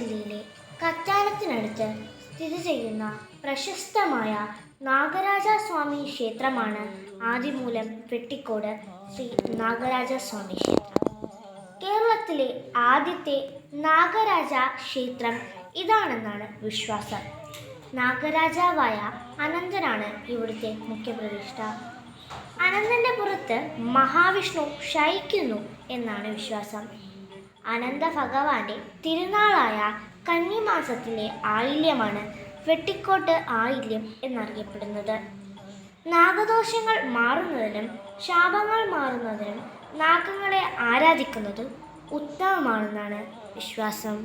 ജില്ലയിലെ കറ്റാനത്തിനടുത്ത് സ്ഥിതി ചെയ്യുന്ന പ്രശസ്തമായ നാഗരാജസ്വാമി ക്ഷേത്രമാണ് ആദിമൂലം വെട്ടിക്കോട് ശ്രീ നാഗരാജസ്വാമി ക്ഷേത്രം. കേരളത്തിലെ ആദ്യത്തെ നാഗരാജ ക്ഷേത്രം ഇതാണെന്നാണ് വിശ്വാസം. നാഗരാജാവായ അനന്തനാണ് ഇവിടുത്തെ മുഖ്യപ്രതിഷ്ഠ. അനന്തന്റെ പുറത്ത് മഹാവിഷ്ണു ശയിക്കുന്നു എന്നാണ് വിശ്വാസം. അനന്ത ഭഗവാന്റെ തിരുനാളായ കന്നിമാസത്തിലെ ആയില്യമാണ് വെട്ടിക്കോട്ട് ആയില്യം എന്നറിയപ്പെടുന്നത്. നാഗദോഷങ്ങൾ മാറുന്നതിനും ശാപങ്ങൾ മാറുന്നതിനും നാഗങ്ങളെ ആരാധിക്കുന്നത് ഉത്തമമാണെന്നാണ് വിശ്വാസം.